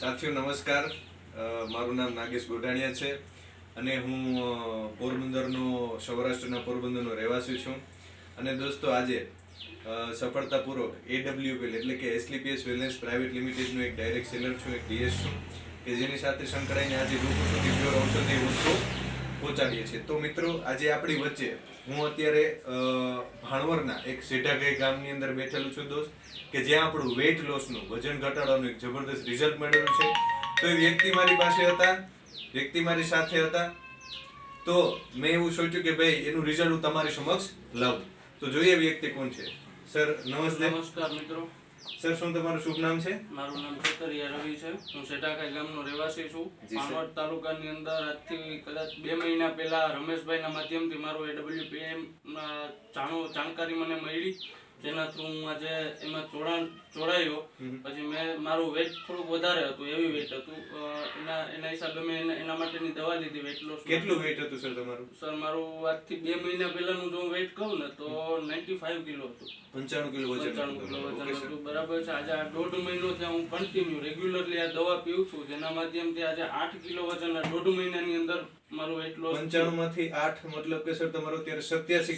સાથીઓ નમસ્કાર, મારું નામ નાગેશ ગોઢાણીયા છે અને હું પોરબંદરનો સૌરાષ્ટ્રના પોરબંદરનો રહેવાસી છું. અને દોસ્તો આજે સફળતાપૂર્વક AWPL એટલે કે એસલીપીએસ વેલનેસ પ્રાઇવેટ લિમિટેડનો એક ડાયરેક્ટ સેલર છું, એક DS છું કે જેની સાથે સંકળાઈને આજે લોકો સુધી પ્યોર ઔષધિ વસ્તુઓ પહોંચાડીએ છીએ. તો મિત્રો, આજે આપણી વચ્ચે હું અત્યારે ભાણવરના એક સેઢાગાઈ ગામની અંદર બેઠેલું છું દોસ્ત, કે જ્યાં આપણું વેઇટ લોસનું વજન ઘટાડવાનું એક જબરદસ્ત રિઝલ્ટ મળેલું છે. તો એ વ્યક્તિ મારી પાસે હતા, વ્યક્તિ મારી સાથે હતા, તો મેં એવું સોચ્યું કે ભાઈ એનું રિઝલ્ટ હું તમારી સમક્ષ લાવું. તો જોઈએ વ્યક્તિ કોણ છે. સર નમસ્તે. નમસ્કાર મિત્રો. સર, શું તમારું શુભ નામ છે? મારું નામ છતરિયા રવિ છે. હું સેઢાગાઈ ગામનો રહેવાસી છું. ભાણવડ તાલુકાની અંદર આજથી કદાચ 2 મહિના પહેલા રમેશભાઈના માધ્યમથી મારું AWPM જાણકારી મને મળી, જેના થ્રુ હું આજે એમાં જોડાયો. પછી મેં મારું વેઇટ થોડુંક વધારે હતું, હેવી વેઇટ હતું. એના હિસાબે મેં એના માટેની દવા લીધી વેઇટ લોસ. કેટલું વેઇટ હતું સર તમારું? સર મારું આજથી 2 મહિના પહેલાનું જો વેઇટ કહું ને તો 95 કિલો હતું. 95 કિલો વજન 95 કિલો વજન હતું. બરાબર છે. આજે આ 1.5 મહિનો થયા હું કન્ટિન્યુ રેગ્યુલરલી આ દવા પીઉં છું, જેના માધ્યમથી આજે 8 કિલો વજન આ 1.5 મહિનાની અંદર મારું વેઇટ લોસ. 95 માંથી 8 મતલબ કે સર તમારું અત્યારે 87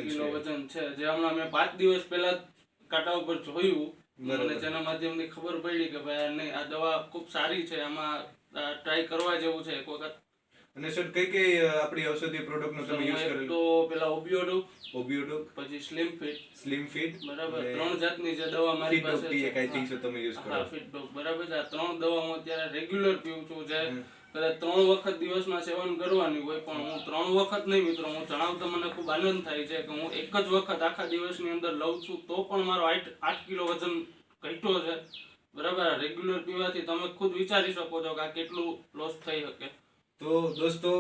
કિલો વજન છે. જે હમણાં મેં 5 દિવસ પહેલા કાંટા ઉપર જોયું અને જેના માધ્યમથી ખબર પડી કે ભાઈ નહીં, આ દવા ખૂબ સારી છે, આમાં ટ્રાય કરવા જેવું છે એક વખત. અને સર કઈ કઈ આપણી ઔષધીય પ્રોડક્ટ નો તમે યુઝ કરેલું? તો પેલા ઓબિયોડો, પછી સ્લિમ ફિટ, બરાબર. 3 જાતની જે દવા મારી પાસે છે. આઈ થિંક સો તમે યુઝ કરો. હા, ફિટ ડોગ, બરાબર છે. આ 3 દવા હું અત્યારે રેગ્યુલર પીઉં છું. જે કદાચ 3 વખત દિવસમાં સેવન કરવાની હોય, પણ હું 3 વખત નહીં મિત્રો, હું જણાવતો મને ખૂબ આનંદ થાય છે કે હું એક જ વખત આખા દિવસની અંદર લઉં છું તો પણ મારો 8 કિલો વજન ઘટ્યો છે. બરાબર. રેગ્યુલર પીવાથી તમે ખુદ વિચારી શકો છો કે આ કેટલું લોસ થઈ શકે. તો દોસ્તો,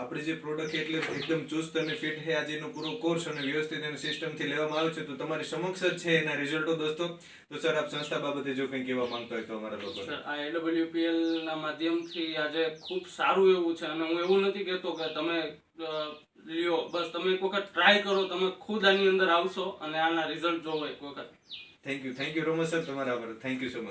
આપણી જે પ્રોડક્ટ એટલે એકદમ ચુસ્ત અને ફિટ છે. આજે એનો પૂરો કોર્સ અને વ્યવસ્થિત અને સિસ્ટમથી લેવામાં આવ્યો છે, તો તમારી સમક્ષ જ છે એના રિઝલ્ટો દોસ્તો. તો સર, આપ સંસ્થા બાબતે જો કંઈ કહેવા માંગતા હોય તો અમારા લોકો. સર, આ AWPL ના માધ્યમથી આજે ખૂબ સારું એવું છે, અને હું એવું નથી કહેતો કે તમે લ્યો, બસ તમે એક વખત ટ્રાય કરો, તમે ખુદ આની અંદર આવશો અને આના રિઝલ્ટ જોવો એક વખત. થેન્ક યુ રોમસ સર, તમારા આભાર. Thank you so much.